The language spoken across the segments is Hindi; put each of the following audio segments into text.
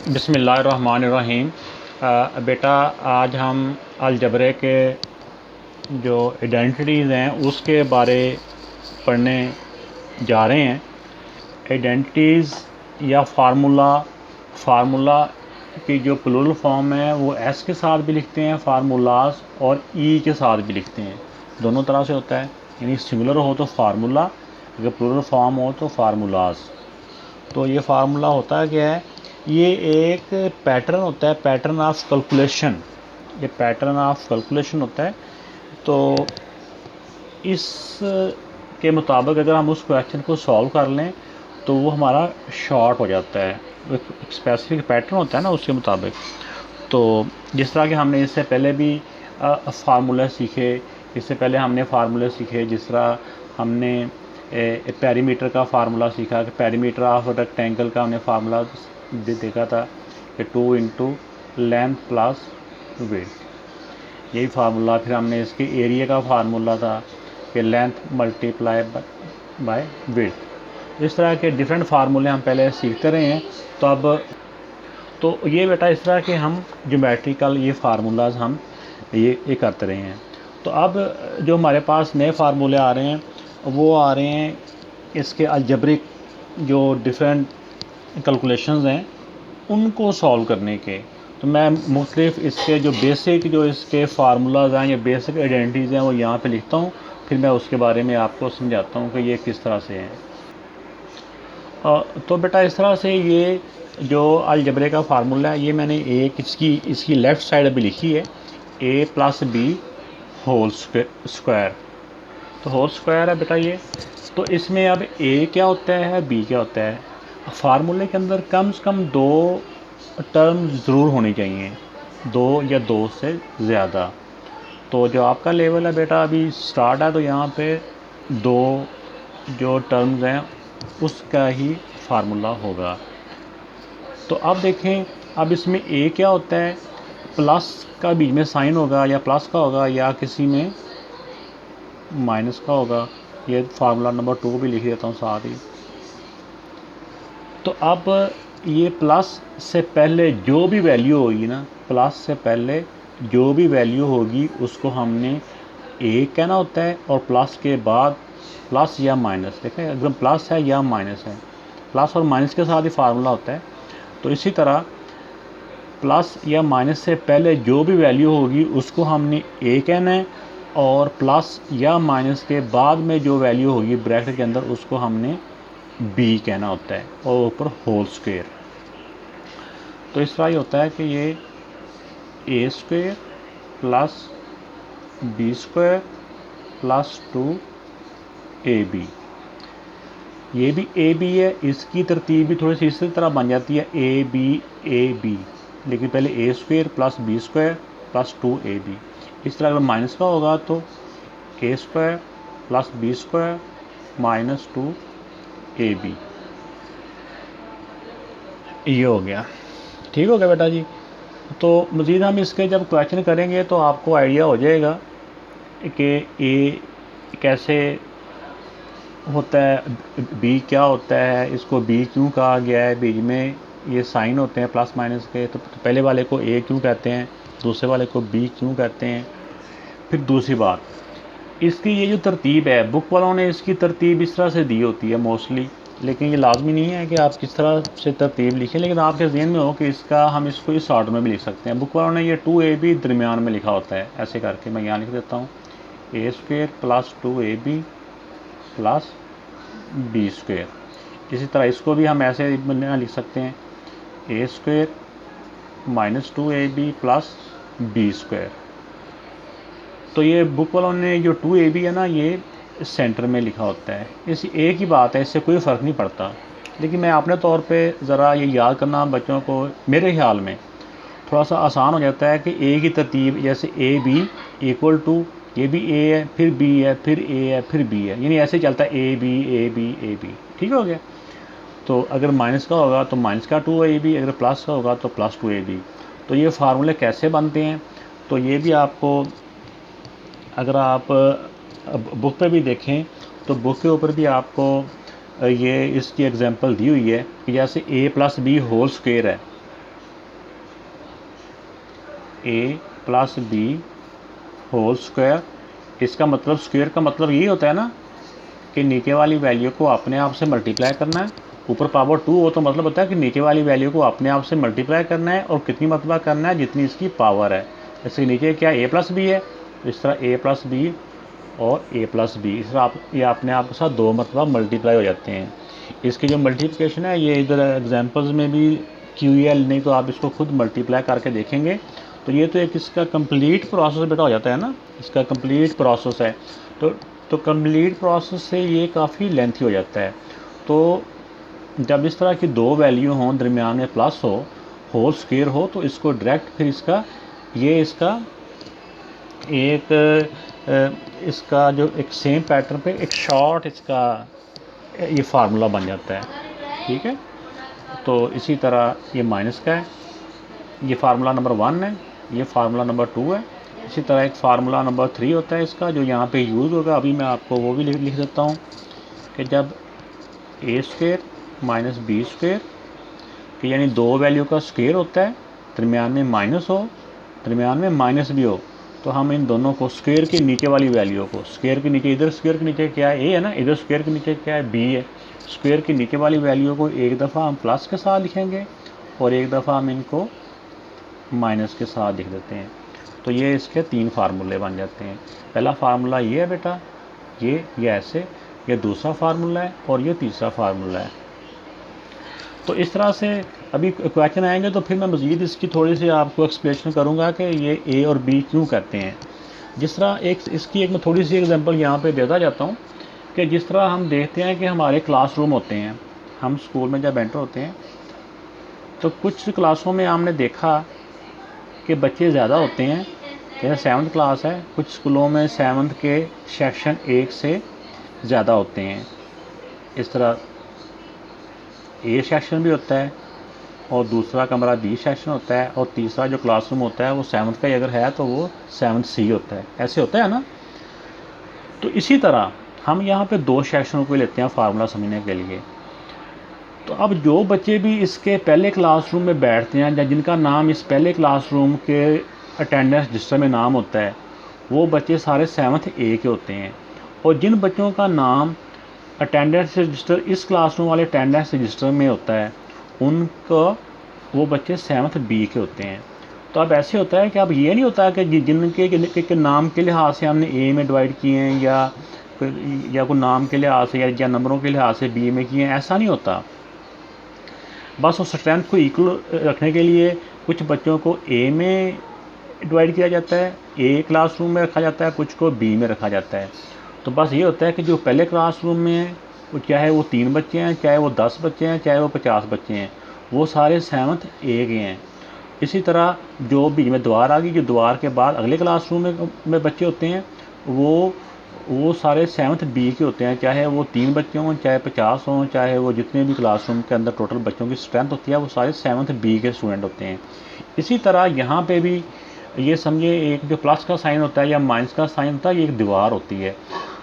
बिस्मिल्लाहिर्रहमानिर्रहीम। बेटा, आज हम अलजबरे के जो आइडेंटिटीज़ हैं उसके बारे पढ़ने जा रहे हैं। आइडेंटिटीज़ या फार्मूला की जो प्लूरल फॉर्म है वो एस के साथ भी लिखते हैं फार्मूलाज, और ई के साथ भी लिखते हैं। दोनों तरह से होता है, यानी सिंगुलर हो तो फार्मूला, अगर प्लूरल फॉर्म हो तो फार्मूलाज। तो ये फार्मूला होता है क्या है, ये एक पैटर्न होता है, पैटर्न ऑफ कैलकुलेशन। ये पैटर्न ऑफ कैलकुलेशन होता है। तो इस के मुताबिक अगर हम उस क्वेश्चन को सॉल्व कर लें तो वो हमारा शॉर्ट हो जाता है। एक स्पेसिफिक पैटर्न होता है ना, उसके मुताबिक। तो जिस तरह के हमने इससे पहले भी फार्मूला सीखे, इससे पहले हमने फार्मूले सीखे, जिस तरह हमने पेरीमीटर का फार्मूला सीखा कि पेरीमीटर ऑफ रेक्टेंगल का हमने फार्मूला देखा था कि 2 इंटू लेंथ प्लस विड्थ, यही फार्मूला। फिर हमने इसके एरिया का फार्मूला था कि लेंथ मल्टीप्लाई बाय विड्थ। इस तरह के डिफरेंट फार्मूले हम पहले सीखते रहे हैं। तो ये बेटा इस तरह के हम ज्योमेट्रिकल ये फार्मूलाज हम ये करते रहे हैं। तो अब जो हमारे पास नए फार्मूले आ रहे हैं वो आ रहे हैं इसके अलजब्रिक जो डिफरेंट कैलकुलेशंस हैं उनको सॉल्व करने के। तो मैं मुख्तलिफ इसके जो बेसिक जो इसके फार्मूलाज हैं या बेसिक आइडेंटिटीज़ हैं वो यहाँ पे लिखता हूँ, फिर मैं उसके बारे में आपको समझाता हूँ कि ये किस तरह से हैं। तो बेटा इस तरह से ये जो अलजबरे का फार्मूला है, ये मैंने एक इसकी लेफ़्ट साइड अभी लिखी है, a plus B whole square. तो होल स्क्वायर है बेटा ये। तो इसमें अब a क्या होता है, b क्या होता है। फार्मूले के अंदर कम से कम दो टर्म ज़रूर होनी चाहिए, दो या दो से ज़्यादा। तो जो आपका लेवल है बेटा अभी स्टार्ट है, तो यहाँ पे दो जो टर्म्स हैं उसका ही फार्मूला होगा। तो अब देखें, अब इसमें a क्या होता है, प्लस का बीच में साइन होगा या प्लस का होगा या किसी में माइनस का होगा। ये फार्मूला नंबर 2 भी लिख देता हूँ साथ ही। तो अब ये प्लस से पहले जो भी वैल्यू होगी ना, प्लस से पहले जो भी वैल्यू होगी उसको हमने a कहना होता है, और प्लस के बाद प्लस या माइनस, देखें एकदम प्लस है या माइनस है, प्लस और माइनस के साथ ही फार्मूला होता है। तो इसी तरह प्लस या माइनस से पहले जो भी वैल्यू होगी उसको हमने a कहना है, और प्लस या माइनस के बाद में जो वैल्यू होगी ब्रैकेट के अंदर उसको हमने b कहना होता है, और ऊपर होल स्क्वायर। तो इस तरह ही होता है कि ये a square plus b square plus 2ab, ये भी ए बी है। इसकी तरतीब भी थोड़ी सी इसी तरह बन जाती है ए बी, लेकिन पहले A square plus B square plus 2ab। इस तरह अगर माइनस का होगा तो A square plus B square minus 2ab, ये हो गया। ठीक हो गया बेटा जी। तो मज़ीद हम इसके जब क्वेश्चन करेंगे तो आपको आइडिया हो जाएगा कि ए कैसे होता है, बी क्या होता है, इसको बी क्यों कहा गया है, बीच में ये साइन होते हैं प्लस माइनस के। तो पहले वाले को ए क्यों कहते हैं, दूसरे वाले को बी क्यों कहते हैं। फिर दूसरी बात, इसकी ये जो तरतीब है, बुक वालों ने इसकी तरतीब इस तरह से दी होती है मोस्टली, लेकिन ये लाजमी नहीं है कि आप किस तरह से तरतीब लिखें, लेकिन आपके जहन में हो कि हम इसको इस ऑर्डर में भी लिख सकते हैं। बुक वालों ने ये 2ab दरमियान में लिखा होता है, ऐसे करके मैं यहाँ लिख देता हूँ a स्क्वायर प्लस 2ab प्लस बी स्क्वायर। इसी तरह इसको भी हम ऐसे लिख सकते हैं a स्क्वायर माइनस 2ab प्लस बी स्क्वायर। तो ये बुक वालों ने जो 2ab है ना, ये सेंटर में लिखा होता है। इस एक ही बात है, इससे कोई फ़र्क नहीं पड़ता। लेकिन मैं अपने तौर पे ज़रा ये याद करना बच्चों को मेरे ख्याल में थोड़ा सा आसान हो जाता है कि ए की तरतीब जैसे ए बी इक्वल टू, ये भी ए है फिर बी है फिर ए है फिर बी है, यानी ऐसे चलता है A B A B A B. ठीक हो गया। तो अगर माइनस का होगा तो माइनस का 2ab, अगर प्लस का होगा तो प्लस 2ab। तो ये फार्मूले कैसे बनते हैं, तो ये भी आपको अगर आप बुक पे भी देखें तो बुक के ऊपर भी आपको ये इसकी एग्जांपल दी हुई है कि जैसे a plus B whole square है, A plus B whole square. इसका मतलब स्क्वायर का मतलब यही होता है ना कि नीचे वाली वैल्यू को अपने आप से मल्टीप्लाई करना है। ऊपर पावर 2 हो तो मतलब होता है कि नीचे वाली वैल्यू को अपने आप से मल्टीप्लाई करना है और कितनी मरतबा करना है, जितनी इसकी पावर है। जैसे नीचे क्या ए प्लस बी है, तो इस तरह ए प्लस बी और ए प्लस बी, इस तरह आप ये अपने आप के साथ 2 मरतबा मल्टीप्लाई हो जाते हैं। इसकी जो मल्टीप्लिकेशन है ये इधर एग्जांपल्स में भी की हुई है, नहीं तो आप इसको खुद मल्टीप्लाई करके देखेंगे। तो ये तो एक इसका कंप्लीट प्रोसेस बेटा हो जाता है ना, इसका कंप्लीट प्रोसेस है। तो कंप्लीट प्रोसेस से ये काफ़ी लेंथी हो जाता है। तो जब इस तरह की 2 वैल्यू हों, दरमियान में प्लस हो, होल स्क्वायर हो, तो इसको डायरेक्ट फिर इसका इसका जो एक सेम पैटर्न पे एक शॉर्ट इसका ये फार्मूला बन जाता है। ठीक है, तो इसी तरह ये माइनस का है, ये फार्मूला नंबर 1 है, ये फार्मूला नंबर 2 है। इसी तरह एक फार्मूला नंबर 3 होता है इसका, जो यहाँ पे यूज़ होगा। अभी मैं आपको वो भी लिख देता हूँ कि जब ए स्क्वायर माइनस बी स्क्वायर, कि यानी 2 वैल्यू का स्क्वायर होता है, दरमियान में माइनस हो, दरमियान में माइनस भी हो, तो हम इन दोनों को स्क्वायर के नीचे वाली वैल्यू को, स्क्वायर के नीचे, इधर स्क्वायर के नीचे क्या है, ए है ना, इधर स्क्वायर के नीचे क्या है, बी है। स्क्वायर के नीचे वाली वैल्यू को एक दफ़ा हम प्लस के साथ लिखेंगे और एक दफ़ा हम इनको माइनस के साथ लिख देते हैं। तो ये इसके 3 फार्मूले बन जाते हैं। पहला फार्मूला ये है बेटा, ये ऐसे, ये दूसरा फार्मूला है और ये तीसरा फार्मूला है। तो इस तरह से अभी क्वेश्चन आएंगे तो फिर मैं मज़ीद इसकी थोड़ी सी आपको एक्सप्लेनेशन करूँगा कि ये ए और बी क्यों कहते हैं। जिस तरह इसकी मैं थोड़ी सी एग्जांपल यहाँ पे देता जाता हूँ कि जिस तरह हम देखते हैं कि हमारे क्लासरूम होते हैं, हम स्कूल में जब एंटर होते हैं तो कुछ क्लासों में हमने देखा कि बच्चे ज़्यादा होते हैं। जैसे 7th क्लास है, कुछ स्कूलों में 7th के सेक्शन 1 से ज़्यादा होते हैं। इस तरह ए सेक्शन भी होता है और दूसरा कमरा बी सेक्शन होता है और तीसरा जो क्लासरूम होता है वो 7th का ही अगर है तो वो 7th सी होता है। ऐसे होता है ना। तो इसी तरह हम यहाँ पे 2 सेक्शनों को लेते हैं फार्मूला समझने के लिए। तो अब जो बच्चे भी इसके पहले क्लासरूम में बैठते हैं या जिनका नाम इस पहले क्लासरूम के अटेंडेंस रजिस्टर में नाम होता है, वो बच्चे सारे 7th ए के होते हैं। और जिन बच्चों का नाम अटेंडेंस रजिस्टर इस क्लासरूम वाले अटेंडेंस रजिस्टर में होता है, उनका वो बच्चे 7th बी के होते हैं। तो अब ऐसे होता है कि अब ये नहीं होता कि जिनके नाम के लिहाज से हमने ए में डिवाइड किए हैं या कोई नाम के लिहाज से या नंबरों के लिहाज से बी में किए हैं, ऐसा नहीं होता। बस उस स्ट्रेंथ को इक्वल रखने के लिए कुछ बच्चों को ए में डिवाइड किया जाता है, ए क्लासरूम में रखा जाता है, कुछ को बी में रखा जाता है। तो बस ये होता है कि जो पहले क्लासरूम में है, वो चाहे वो 3 बच्चे हैं, चाहे वो 10 बच्चे हैं, चाहे वो 50 बच्चे हैं, वो सारे 7th ए के हैं। इसी तरह जो बीच में द्वार आ गई, जो द्वार के बाद अगले क्लासरूम में बच्चे होते हैं, वो सारे 7th बी के होते हैं। चाहे वो 3 बच्चे हों, चाहे 50 हों, चाहे वो जितने भी क्लासरूम के अंदर टोटल बच्चों की स्ट्रेंथ होती है, वो सारे 7th बी के स्टूडेंट होते हैं। इसी तरह यहाँ पे भी ये समझिए, एक जो प्लस का साइन होता है या माइनस का साइन होता है, ये एक दीवार होती है।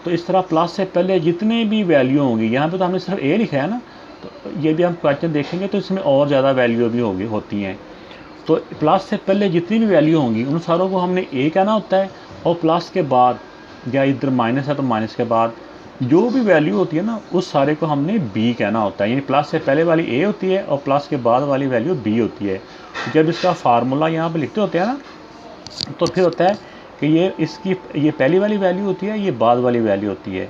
तो इस तरह प्लस से पहले जितने भी वैल्यू होंगी, यहाँ पे तो हमने सिर्फ ए लिखा है ना, तो ये भी हम क्वेश्चन देखेंगे तो इसमें और ज़्यादा वैल्यू भी होती हैं। तो प्लस से पहले जितनी भी वैल्यू होंगी उन सारों को हमने ए कहना होता है, और प्लस के बाद या इधर माइनस है तो माइनस के बाद जो भी वैल्यू होती है ना, उस सारे को हमने बी कहना होता है। यानी प्लस से पहले वाली ए होती है और प्लस के बाद वाली वैल्यू बी होती है। जब इसका फार्मूला यहाँ पे लिखते होते हैं ना, तो फिर होता है कि ये पहली वाली वैल्यू होती है, ये बाद वाली वैल्यू होती है।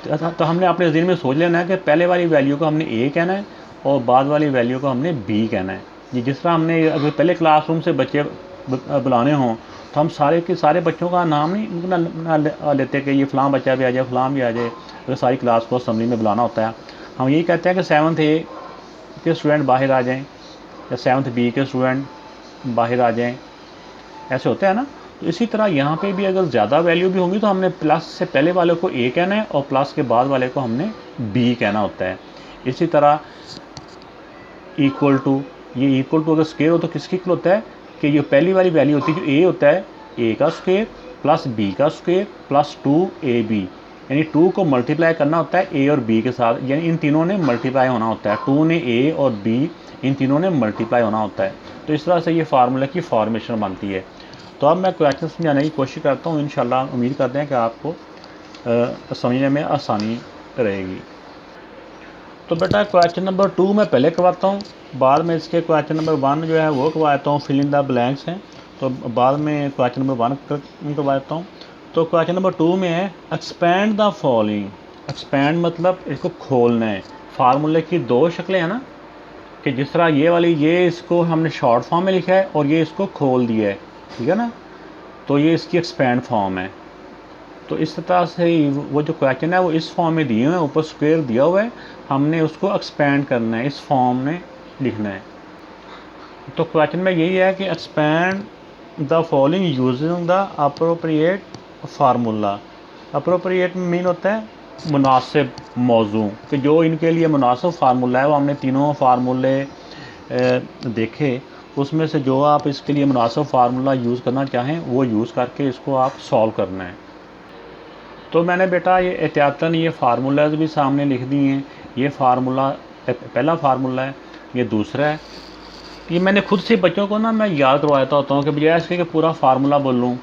तो हमने अपने ज़हन में सोच लेना है कि पहले वाली वैल्यू को हमने ए कहना है और बाद वाली वैल्यू को हमने बी कहना है। ये जिस तरह हमने अगर पहले क्लासरूम से बच्चे बुलाने हों तो हम सारे के सारे बच्चों का नाम नहीं ना लेते कि ये फ़लाँ बच्चा भी आ जाए, फ़लाँ भी आ जाए। अगर सारी क्लास को असेंबली में बुलाना होता है, हम यही कहते हैं कि 7th ए के स्टूडेंट बाहर आ जाएँ या 7th बी के स्टूडेंट बाहर आ जाएँ, ऐसे होता है ना। तो इसी तरह यहाँ पे भी अगर ज़्यादा वैल्यू भी होंगी तो हमने प्लस से पहले वाले को ए कहना है और प्लस के बाद वाले को हमने बी कहना होता है। इसी तरह इक्वल टू, ये इक्वल टू अगर स्क्वायर हो तो किसकी इक्वल होता है कि ये पहली वाली वैल्यू होती है, जो ए होता है, ए का स्क्वायर प्लस बी का स्क्वायर प्लस 2ab, यानी 2 को मल्टीप्लाई करना होता है ए और बी के साथ, यानी इन तीनों ने मल्टीप्लाई होना होता है। 2 ने ए और बी इन तीनों ने मल्टीप्लाई होना होता है। तो इस तरह से ये फार्मूले की फॉर्मेशन बनती है। तो अब मैं क्वेश्चन समझाने की कोशिश करता हूँ, इंशाल्लाह उम्मीद करते हैं कि आपको समझने में आसानी रहेगी। तो बेटा क्वेश्चन नंबर 2 मैं पहले करवाता हूँ, बाद में इसके क्वेश्चन नंबर 1 जो है वो करवाता हूँ, फिल इन द ब्लैंक्स हैं, तो बाद में क्वेश्चन नंबर 1 करवाता हूँ। तो क्वेश्चन नंबर 2 में है एक्सपैंड द फॉलोइंग। एक्सपैंड मतलब इसको खोलना है। फार्मूले की दो शक्लें हैं ना, कि जिस तरह ये वाली, ये इसको हमने शॉर्ट फॉर्म में लिखा है और ये इसको खोल दिया है, ठीक है ना, तो ये इसकी एक्सपैंड फॉर्म है। तो इस तरह से वो जो क्वेश्चन है वो इस फॉर्म में दिए हुए हैं, ऊपर स्क्वायर दिया हुआ है, हमने उसको एक्सपैंड करना है, इस फॉर्म में लिखना है। तो क्वेश्चन में यही है कि expand the following using the appropriate formula. Appropriate mean होता है मुनासिब मौजू, कि जो इनके लिए मुनासिब फार्मूला है वो हमने तीनों फार्मूले देखे, उसमें से जो आप इसके लिए मुनासिब फार्मूला यूज़ करना चाहें वो यूज़ करके इसको आप सॉल्व करना है। तो मैंने बेटा ये एहतियातन ये फार्मूलाज भी सामने लिख दिए हैं। ये फार्मूला पहला फार्मूला है, ये दूसरा है। ये मैंने खुद से बच्चों को ना मैं याद करवाता होता हूँ कि बजाय इसके कि पूरा फार्मूला बोलूँ,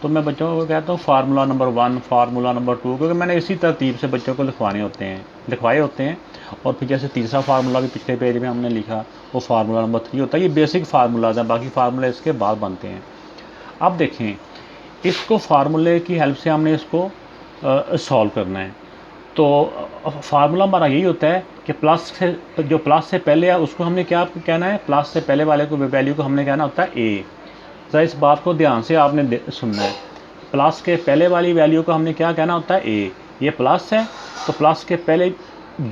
तो मैं बच्चों को कहता हूँ फार्मूला नंबर 1, फार्मूला नंबर 2, क्योंकि मैंने इसी तरतीब से बच्चों को लिखवाए होते हैं। और फिर जैसे तीसरा फार्मूला भी पिछले पेज में हमने लिखा, वो फार्मूला नंबर 3 होता है। ये बेसिक फार्मूलाज हैं, बाकी फार्मूले इसके बाद बनते हैं। अब देखें, इसको फार्मूले की हेल्प से हमने इसको सॉल्व करना है। तो फार्मूला हमारा यही होता है कि जो प्लस से पहले है उसको हमने क्या कहना है, प्लस से पहले वाले को वैल्यू को हमने कहना होता है ए। ज़रा इस बात को ध्यान से आपने सुनना है। प्लस के पहले वाली वैल्यू को हमने क्या कहना होता है, ए। ये प्लस है तो प्लस के पहले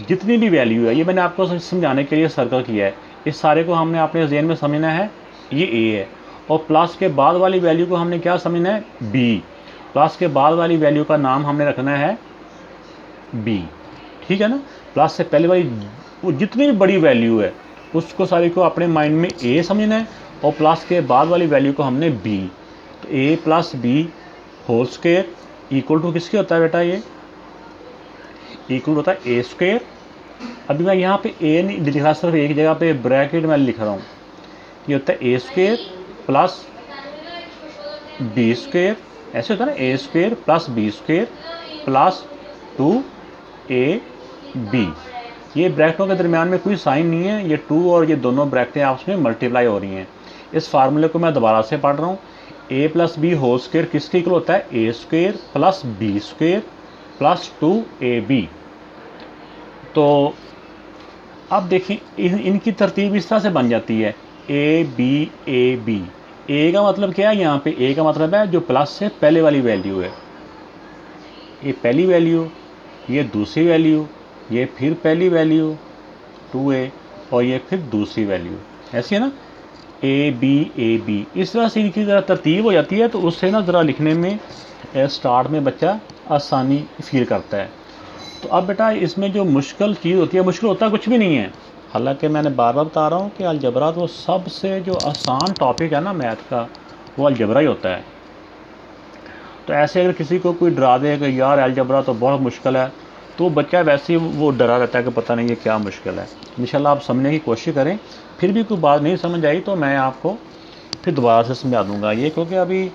जितनी भी वैल्यू है, ये मैंने आपको समझाने के लिए सर्कल किया है, इस सारे को हमने अपने ज़हन में समझना है, ये ए है। और प्लस के बाद वाली वैल्यू को हमने क्या समझना है, बी। प्लस के बाद वाली वैल्यू का नाम हमने रखना है बी, ठीक है ना। प्लस से पहले वाली वो जितनी भी बड़ी वैल्यू है उसको सारी को अपने माइंड में ए समझना है, और प्लस के बाद वाली वैल्यू को हमने बी। तो A plus B whole square equal to किसके होता है बेटा, ये इक्वल होता है ए स्क्वायर। अभी मैं यहाँ पे ए नहीं लिख रहा, सिर्फ एक जगह पे ब्रैकेट में लिख रहा हूँ। ये होता है A square plus B square, ऐसे होता है ना, A square plus B square plus 2ab। ये ब्रैकेटों के दरमियान में कोई साइन नहीं है, ये 2 और ये दोनों ब्रैकेटें आपस में मल्टीप्लाई हो रही हैं। इस फार्मूले को मैं दोबारा से पढ़ रहा हूँ। a plus B whole square किसके इक्वल होता है, A square plus B square plus 2ab। तो अब देखें इनकी तरतीब इस तरह से बन जाती है, ए बी ए बी। ए का मतलब क्या है, यहाँ पे ए का मतलब है जो प्लस से पहले वाली वैल्यू है। ये पहली वैल्यू, ये दूसरी वैल्यू, ये फिर पहली वैल्यू 2a, और ये फिर दूसरी वैल्यू, ऐसी है ना, ए बी। इस तरह से इनकी ज़रा तरतीब हो जाती है, तो उससे ना ज़रा लिखने में स्टार्ट में बच्चा आसानी फील करता है। तो अब बेटा इसमें जो मुश्किल चीज़ होती है, मुश्किल होता कुछ भी नहीं है। हालांकि मैंने बार बार बता रहा हूँ कि अलजबरा तो सबसे जो आसान टॉपिक है ना मैथ का, वो अलजबरा ही होता है। तो ऐसे अगर किसी को कोई डरा दे कि यार अलजबरा तो बहुत मुश्किल है, तो बच्चा वैसे ही वो डरा रहता है कि पता नहीं ये क्या मुश्किल है। इंशाल्लाह आप समझने की कोशिश करें, फिर भी कोई बात नहीं समझ आई तो मैं आपको फिर दोबारा से समझा दूँगा ये, क्योंकि अभी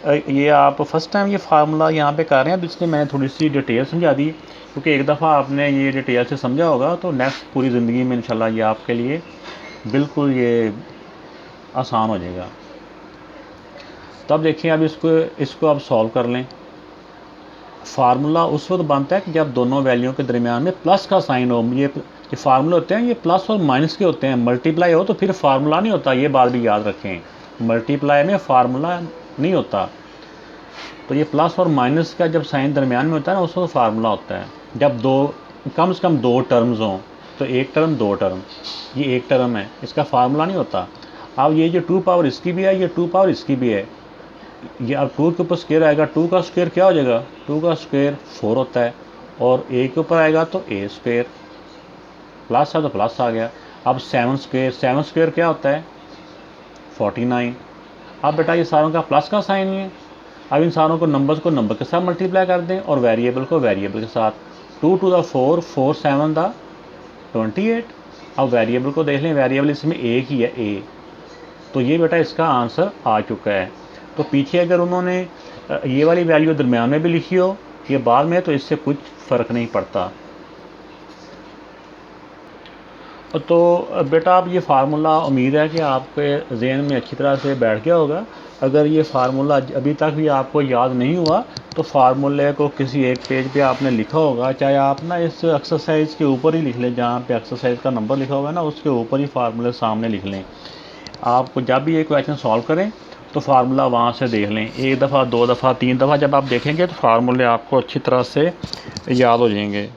ये आप फर्स्ट टाइम ये फार्मूला यहाँ पे कर रहे हैं, तो इसलिए मैंने थोड़ी सी डिटेल समझा दी, क्योंकि एक दफ़ा आपने ये डिटेल से समझा होगा तो नेक्स्ट पूरी ज़िंदगी में इंशाल्लाह ये आपके लिए बिल्कुल ये आसान हो जाएगा। तब देखिए, अब इसको आप सॉल्व कर लें। फार्मूला उस वक्त बनता है कि जब दोनों वैल्यूओं के दरमियान में प्लस का साइन हो। ये फार्मूले होते हैं, ये प्लस और माइनस के होते हैं। मल्टीप्लाई हो तो फिर फार्मूला नहीं होता, ये बात भी याद रखें। मल्टीप्लाई में फार्मूला नहीं होता। तो ये प्लस और माइनस का जब साइन दरमियान में होता है ना, उस वक्त फार्मूला होता है। जब कम से कम दो टर्म्स हों, तो एक टर्म दो टर्म, ये एक टर्म है, इसका फार्मूला नहीं होता। अब ये जो 2 पावर इसकी भी है, ये 2 पावर इसकी भी है, ये अब 2 के ऊपर स्क्वायर आएगा, 2 का स्क्वायर क्या हो जाएगा, 2 का स्क्वायर 4 होता है, और a के ऊपर आएगा तो a स्क्वायर, प्लस है तो प्लस आ गया। अब 7 स्क्वायर क्या होता है, 49। अब बेटा ये सारों का प्लस का साइन ही है। अब इन सारों को नंबर के साथ मल्टीप्लाई कर दें और वेरिएबल को वेरिएबल के साथ। 2 to the 4, 4 7 the 28। अब वेरिएबल को देख लें, वेरिएबल इसमें एक ही है, a। तो ये बेटा इसका आंसर आ चुका है। तो पीछे अगर उन्होंने ये वाली वैल्यू दरमियान में भी लिखी हो, ये बाद में, तो इससे कुछ फ़र्क नहीं पड़ता। तो बेटा आप ये फार्मूला, उम्मीद है कि आपके ज़हन में अच्छी तरह से बैठ गया होगा। अगर ये फार्मूला अभी तक भी आपको याद नहीं हुआ तो फार्मूले को किसी एक पेज पे आपने लिखा होगा, चाहे आप ना इस एक्सरसाइज के ऊपर ही लिख लें, जहाँ पे एक्सरसाइज का नंबर लिखा होगा ना उसके ऊपर ही फार्मूले सामने लिख लें। आपको जब भी ये क्वेश्चन सॉल्व करें तो फार्मूला वहाँ से देख लें, एक दफ़ा, दो दफ़ा, तीन दफ़ा जब आप देखेंगे तो फार्मूले आपको अच्छी तरह से याद हो जाएंगे।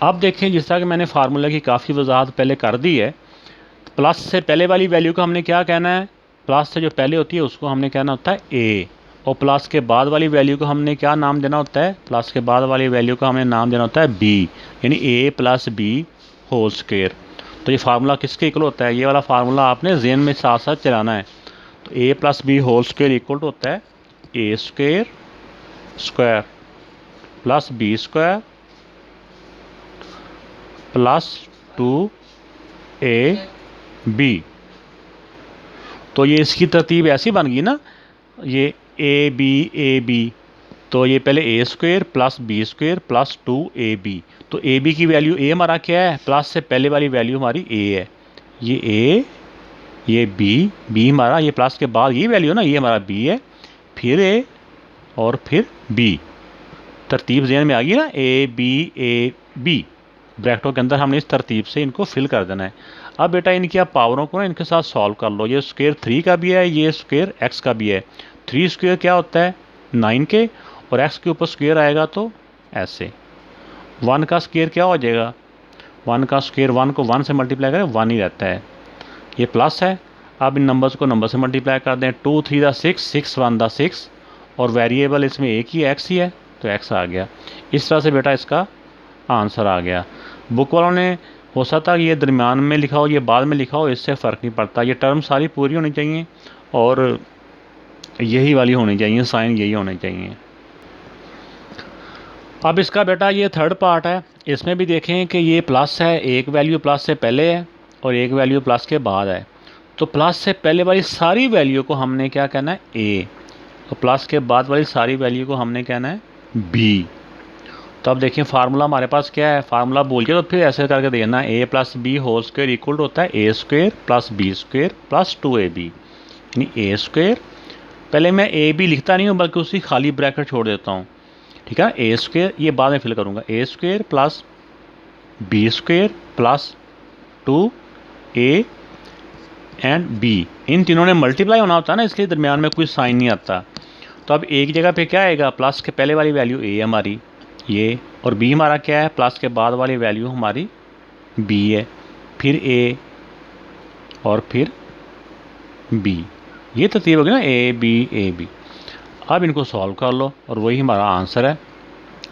अब देखें, जिस तरह कि मैंने फार्मूले की काफ़ी वजाहत पहले कर दी है, प्लस से पहले वाली वैल्यू को हमने क्या कहना है, प्लस से जो पहले होती है उसको हमने कहना होता है ए, और प्लस के बाद वाली वैल्यू को हमने क्या नाम देना होता है, प्लस के बाद वाली वैल्यू को हमने नाम देना होता है बी, यानी ए प्लस बी होल स्क्वायर। तो ये फार्मूला किसके इक्वल होता है, ये वाला फार्मूला आपने ज़हन में साथ साथ चलाना है। तो A plus B whole square equal to होता है A square square plus B square plus 2ab। तो ये इसकी तरतीब ऐसी बन गई ना, ये a b, तो ये पहले A square plus B square plus 2ab। तो ab की वैल्यू a हमारा क्या है, प्लस से पहले वाली वैल्यू हमारी a है, ये a, ये b हमारा, ये प्लस के बाद ये वैल्यू ना, ये हमारा b है, फिर a और फिर b। तरतीब ज़हन में आ गई ना, a b ब्रैकेटों के अंदर हमने इस तरतीब से इनको फिल कर देना है। अब बेटा इनकी आप पावरों को ना इनके साथ सॉल्व कर लो। ये स्क्वायर 3 का भी है, ये स्क्वायर x का भी है। 3 स्क्वायर क्या होता है 9 के, और x के ऊपर स्क्वायर आएगा तो ऐसे। 1 का स्क्वायर क्या हो जाएगा, 1 का स्क्वायर 1 को 1 से मल्टीप्लाई करें 1 ही रहता है, ये प्लस है। अब इन नंबर्स को नंबर से मल्टीप्लाई कर दें, 2 3 दा 6, 6 1 दा 6, और वेरिएबल इसमें एक ही x ही है तो x आ गया। इस तरह से बेटा इसका आंसर आ गया। बुक वालों ने हो सकता है ये दरमियान में लिखा हो, ये बाद में लिखा हो, इससे फ़र्क नहीं पड़ता। ये टर्म सारी पूरी होनी चाहिए और यही वाली होनी चाहिए, साइन यही होने चाहिए। अब इसका बेटा ये थर्ड पार्ट है, इसमें भी देखें कि ये प्लस है, एक वैल्यू प्लस से पहले है और एक वैल्यू प्लस के बाद है। तो प्लस से पहले वाली सारी वैल्यू को हमने क्या कहना है ए, तो प्लस के बाद वाली सारी वैल्यू को हमने कहना है बी। तो अब देखिए फार्मूला हमारे पास क्या है, फार्मूला बोल के तो फिर ऐसे करके देखना, A plus B whole square equal to होता है A square plus B square plus 2ab, यानी ए स्क्वायर, पहले मैं ए बी लिखता नहीं हूँ बल्कि उसकी खाली ब्रैकेट छोड़ देता हूँ, ठीक है। ए स्क्वायर ये बाद में फिल करूँगा, A square plus B square plus 2a and B, इन तीनों ने मल्टीप्लाई होना होता है ना, इसलिए दरमियान में कोई साइन नहीं आता। तो अब एक जगह पे क्या आएगा, प्लस के पहले वाली वैल्यू ए हमारी ये, और बी हमारा क्या है, प्लस के बाद वाली वैल्यू हमारी बी है, फिर ए और फिर बी, ये तरतीब होगी ना ए बी। अब इनको सॉल्व कर लो और वही हमारा आंसर है।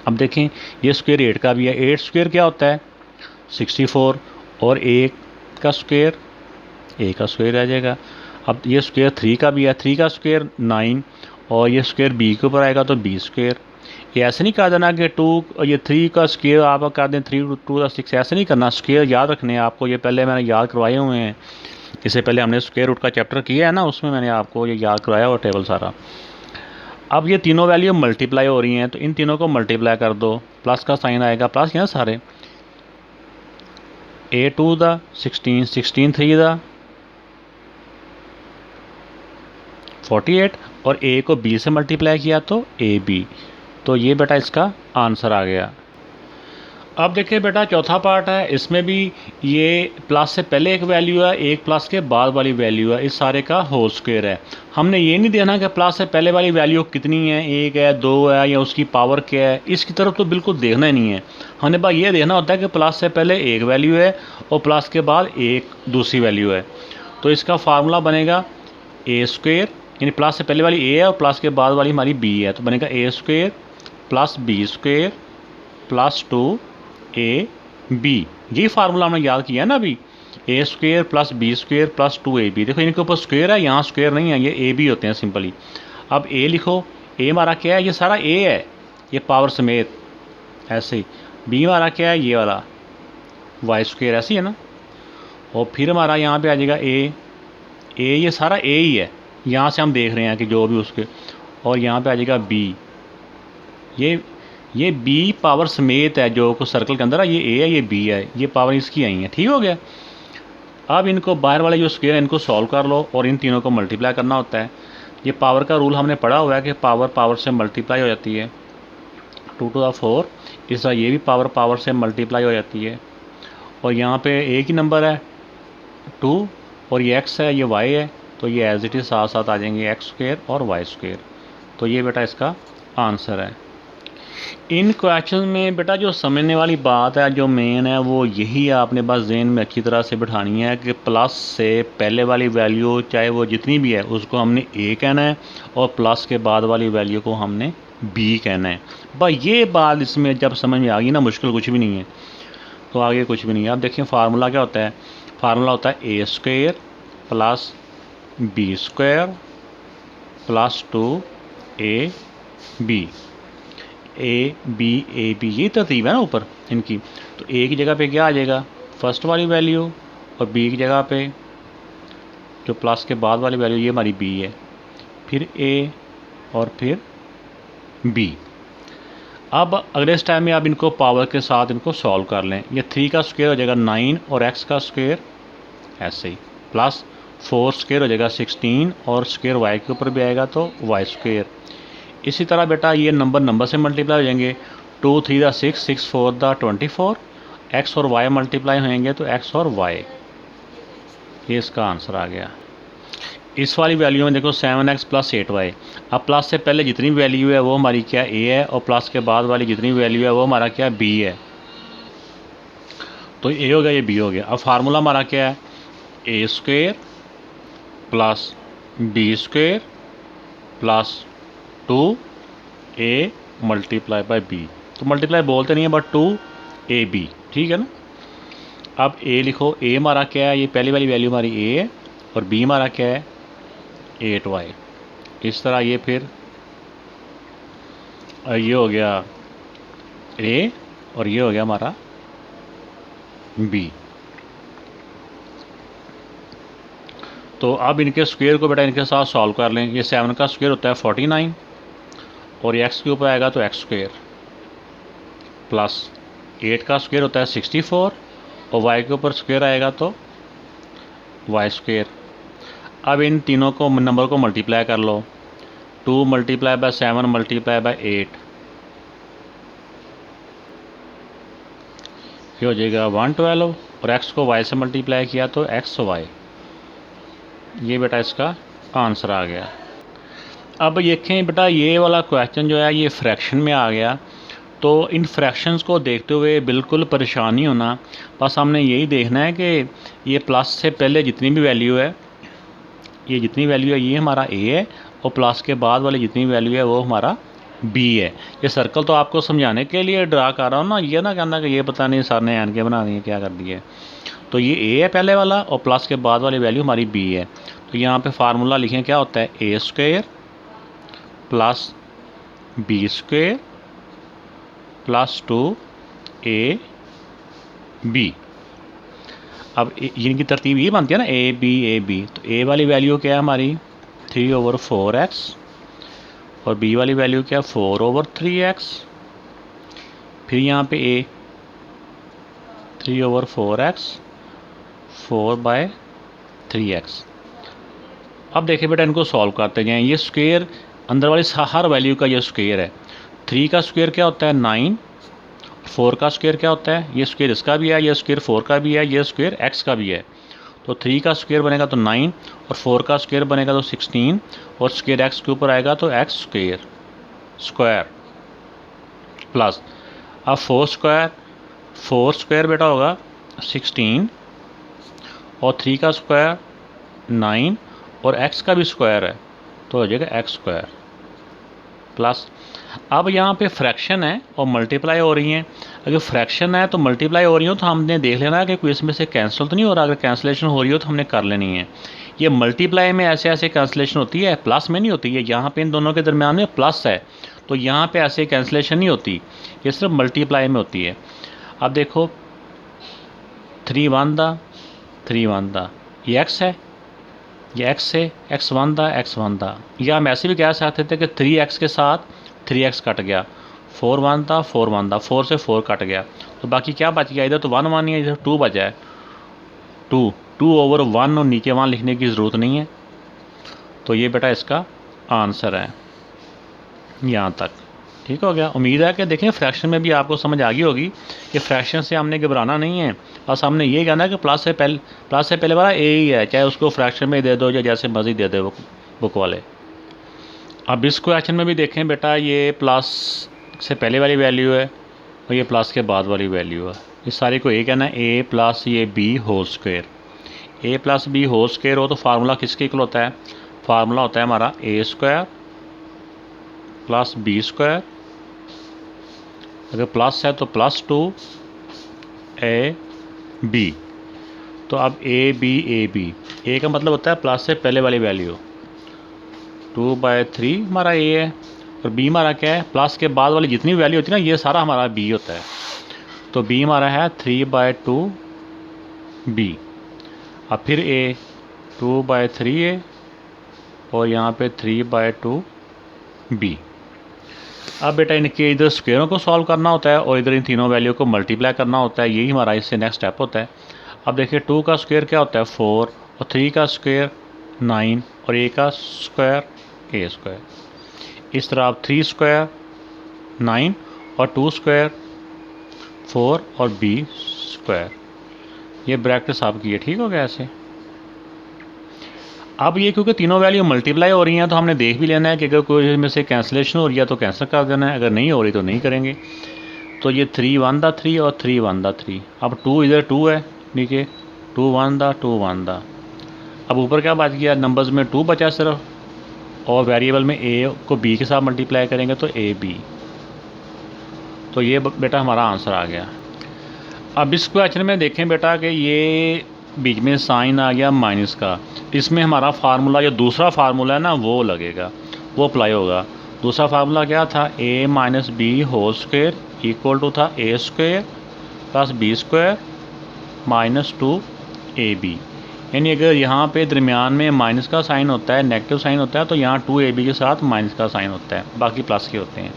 अब देखें ये स्क्वायर 8 का भी है, 8 स्क्वायर क्या होता है 64, और 1 का स्क्वायर ए का स्क्वायर आ जाएगा। अब ये स्क्वायर 3 का भी है, 3 का स्क्वायर 9, और ये स्क्वायर बी के ऊपर आएगा तो बी स्क्वायर। ये ऐसे नहीं कहा देना कि 2, ये 3 का स्क्वायर आप कर दें 3 2 6, ऐसे नहीं करना। स्क्वायर याद रखने हैं आपको, ये पहले मैंने याद करवाए हुए हैं, इससे पहले हमने स्क्वायर रूट का चैप्टर किया है ना, उसमें मैंने आपको ये याद करवाया और टेबल सारा। अब ये तीनों वैल्यू मल्टीप्लाई हो रही हैं तो इन तीनों को मल्टीप्लाई कर दो, प्लस का साइन आएगा, प्लस यहाँ सारे, ए 2 दा 16, 16 3 दा 48, और ए को बी से मल्टीप्लाई किया तो ए बी। तो ये बेटा इसका आंसर आ गया। अब देखिए बेटा चौथा पार्ट है, इसमें भी ये प्लस से पहले एक वैल्यू है, एक प्लस के बाद वाली वैल्यू है, इस सारे का होल स्क्वायर है। हमने ये नहीं देखना कि प्लस से पहले वाली वैल्यू कितनी है, 1 है 2 है या उसकी पावर क्या है, इसकी तरफ तो बिल्कुल देखना ही नहीं है। हमने बस ये देखना होता है कि प्लस से पहले एक वैल्यू है और प्लस के बाद एक दूसरी वैल्यू है। तो इसका फार्मूला बनेगा ए स्क्वायर, यानी प्लस से पहले वाली ए है और प्लस के बाद वाली हमारी बी है, तो बनेगा A square plus B square plus 2ab। यही फार्मूला हमने याद किया है ना अभी, A square plus B square plus 2ab। देखो इनके ऊपर स्क्वायर है, यहाँ स्क्वायर नहीं है, ये ए बी होते हैं सिंपली। अब ए लिखो, ए हमारा क्या है, ये सारा ए है, ये पावर समेत ऐसे ही। बी हमारा क्या है, ये वाला वाई स्क्वायर, ऐसी है ना। और फिर हमारा यहाँ पे आ जाएगा ए, ये सारा ए ही है, यहाँ से हम देख रहे हैं कि जो भी उसके, और यहाँ पे आ जाएगा बी, ये बी पावर समेत है जो को सर्कल के अंदर है, ये ए है ये बी है, ये पावर इसकी आई है। ठीक हो गया। अब इनको बाहर वाले जो स्क्वायर है इनको सॉल्व कर लो और इन तीनों को मल्टीप्लाई करना होता है। ये पावर का रूल हमने पढ़ा हुआ है कि पावर से मल्टीप्लाई हो जाती है, 2 to the 4। इस तरह ये भी पावर से मल्टीप्लाई हो जाती है। और यहाँ पे एक ही नंबर है 2 और ये x है ये y है, तो ये एज इट इज़ साथ साथ आ जाएंगे एक्स स्क्वायर और वाई स्क्वायर। तो ये बेटा इसका आंसर है। इन क्वेश्चन में बेटा जो समझने वाली बात है, जो मेन है, वो यही आपने बस ज़हन में अच्छी तरह से बिठानी है कि प्लस से पहले वाली वैल्यू चाहे वो जितनी भी है उसको हमने ए कहना है और प्लस के बाद वाली वैल्यू को हमने बी कहना है। बस ये बात इसमें जब समझ में आ गई ना, मुश्किल कुछ भी नहीं है, तो आगे कुछ भी नहीं है। अब देखिए फार्मूला क्या होता है। फार्मूला होता है A square plus B square plus 2 AB। A B ये तरतीब है ना ऊपर इनकी। तो ए की जगह पे क्या आ जाएगा, फर्स्ट वाली वैल्यू, और बी की जगह पे जो प्लस के बाद वाली वैल्यू ये हमारी बी है, फिर ए और फिर बी। अब अगले स्टेप में आप इनको पावर के साथ इनको सॉल्व कर लें। ये 3 का स्क्वायर हो जाएगा 9 और x का स्क्वायर ऐसे ही, प्लस 4 स्क्वायर हो जाएगा 16 और स्क्वायर y के ऊपर भी आएगा तो y स्क्वायर। इसी तरह बेटा ये नंबर से मल्टीप्लाई हो जाएंगे, 2 3 6 6 4 24, x और y मल्टीप्लाई होंगे तो x और y। ये इसका आंसर आ गया। इस वाली वैल्यू में देखो 7x प्लस 8y। अब प्लस से पहले जितनी वैल्यू है वो हमारी क्या a है, और प्लस के बाद वाली जितनी वैल्यू है वो हमारा क्या b है। तो a हो गया, ये b हो गया। अब फार्मूला हमारा क्या है, a square plus b square plus 2a multiply by b। तो मल्टीप्लाई बोलते नहीं है बट 2ab, ठीक है ना। अब a लिखो, a हमारा क्या है, ये पहली वाली वैल्यू हमारी a है और b हमारा क्या है 8y। इस तरह ये फिर ये हो गया a और ये हो गया हमारा b। तो अब इनके स्क्वायर को बेटा इनके साथ सॉल्व कर लें। ये 7 का स्क्वायर होता है 49 और ये x के ऊपर आएगा तो x स्क्वायर, प्लस 8 का स्क्वायर होता है 64 और y के ऊपर स्क्वायर आएगा तो y स्क्वायर। अब इन तीनों को नंबर को मल्टीप्लाई कर लो, 2 मल्टीप्लाई बाय 7 मल्टीप्लाई बाय 8, ये हो जाएगा 112 और x को y से मल्टीप्लाई किया तो xy। ये बेटा इसका आंसर आ गया। अब देखें बेटा ये वाला क्वेश्चन जो है ये फ्रैक्शन में आ गया, तो इन फ्रैक्शंस को देखते हुए बिल्कुल परेशान नहीं होना। बस हमने यही देखना है कि ये प्लस से पहले जितनी भी वैल्यू है, ये जितनी वैल्यू है ये हमारा a है और प्लस के बाद वाली जितनी वैल्यू है वो हमारा b है। ये सर्कल तो आपको समझाने के लिए ड्रा कर रहा हूँ ना, ये ना कहना कि ये पता नहीं सर ने एन के बना दिए क्या कर दिए। तो ये a है पहले वाला और प्लस के बाद वाली वैल्यू हमारी b है। तो यहाँ पे फार्मूला लिखें, क्या होता है a square plus b square plus 2ab। अब इनकी तरतीब ये बनती है ना a b। तो a वाली वैल्यू क्या है हमारी 3/4x और b वाली वैल्यू क्या है 4/3x। फिर यहाँ पे a 3/4x 4/3x। अब देखिए बेटा इनको सॉल्व करते जाएं। ये स्क्वायर अंदर वाली हर वैल्यू का ये स्क्वायर है। 3 का स्क्वायर क्या होता है 9, 4 का स्क्वायर क्या होता है, ये स्क्वायर इसका भी है, ये स्क्वायर 4 का भी है, ये स्क्वायर x का भी है। तो 3 का स्क्वायर बनेगा तो 9 और 4 का स्क्वायर बनेगा तो 16 और स्क्वायर x के ऊपर आएगा तो x स्क्वायर प्लस अब 4 स्क्वायर बेटा होगा 16 और 3 का स्क्वायर 9 और x का भी स्क्वायर है तो हो जाएगा x स्क्वायर प्लस। अब यहाँ पे फ्रैक्शन है और मल्टीप्लाई हो रही हैं। अगर फ्रैक्शन है तो मल्टीप्लाई हो रही हो तो हमने देख लेना है कि कोई इसमें से कैंसिल तो नहीं हो रहा। अगर कैंसिलेशन हो रही हो तो हमने कर लेनी है। ये मल्टीप्लाई में ऐसे ऐसे कैंसिलेशन होती है, प्लस में नहीं होती है। यहाँ पे इन दोनों के दरमियान में प्लस है तो यहाँ पे ऐसे कैंसिलेशन नहीं होती, ये सिर्फ मल्टीप्लाई में होती है। अब देखो 3 1 3 1 दा, ये x है, ये x है, x 1 दा, x 1 दा। या हम ऐसे भी कह सकते थे कि 3x के साथ 3x कट गया, 4 1 दा, 4 1 दा, 4 से 4 कट गया, तो बाकी क्या बच गया, इधर तो 1 1 ही है, इधर 2 बचा है, 2 ओवर 1 और नीचे 1 लिखने की ज़रूरत नहीं है। तो ये बेटा इसका आंसर है यहाँ तक। ठीक हो गया। उम्मीद है कि देखें फ्रैक्शन में भी आपको समझ आ गई होगी कि फ्रैक्शन से हमने घबराना नहीं है, बस हमने ये कहना है कि प्लस से पहले वाला ए ही है, चाहे उसको फ्रैक्शन में दे दो या जैसे मर्जी दे दो बुक वाले। अब इस क्वेश्चन में भी देखें बेटा, ये प्लस से पहले वाली वैल्यू है और ये प्लस के बाद वाली वैल्यू है। इस सारे को ये कहना है ए प्लस ये बी होल स्क्वायर। ए प्लस बी होल स्क्वायर हो तो फार्मूला किसके इक्वल होता है, फार्मूला होता है हमारा ए स्क्वायर प्लस बी स्क्वायर, अगर प्लस है तो प्लस 2 ए बी। तो अब ए बी, ए का मतलब होता है प्लस से पहले वाली वैल्यू, 2/3 हमारा ए है, और बी हमारा क्या है, प्लस के बाद वाली जितनी वैल्यू होती है ना, ये सारा हमारा बी होता है। तो बी हमारा है 3/2 बी। अब फिर ए 2/3 ए और यहाँ पे 3/2 बी। अब बेटा इनके इधर स्क्वेयरों को सॉल्व करना होता है और इधर इन तीनों वैल्यू को मल्टीप्लाई करना होता है, यही हमारा इससे नेक्स्ट स्टेप होता है। अब देखिए 2 का स्क्वायर क्या होता है 4, और 3 का स्क्वायर 9, और ए का स्क्वायर ए स्क्वायर। इस तरह आप 3 स्क्वायर 9 और 2 स्क्वायर 4 और बी स्क्वायर, ये ब्रैकेट्स आपकी है। ठीक हो गया ऐसे। अब ये क्योंकि तीनों वैल्यू मल्टीप्लाई हो रही हैं तो हमने देख भी लेना है कि अगर कोई में से कैंसिलेशन हो रही है तो कैंसिल कर देना है, अगर नहीं हो रही तो नहीं करेंगे। तो ये 3 1 दा 3 और 3 1 दा 3। अब 2 इधर 2 है नीचे, 2 1 दा 2 1 दा। अब ऊपर क्या बच गया, नंबर्स में 2 बचा सिर्फ, और वेरिएबल में ए को बी के साथ मल्टीप्लाई करेंगे तो ए बी। तो ये बेटा हमारा आंसर आ गया। अब इस क्वेश्चन में देखें बेटा कि ये बीच में साइन आ गया माइनस का, इसमें हमारा फार्मूला जो दूसरा फार्मूला है ना वो लगेगा, वो अप्लाई होगा। दूसरा फार्मूला क्या था, a minus B whole square equal to था a square plus B square minus 2 ab। यानी अगर यहाँ पे दरमियान में माइनस का साइन होता है, नेगेटिव साइन होता है, तो यहाँ 2ab के साथ माइनस का साइन होता है, बाकी प्लस के होते हैं।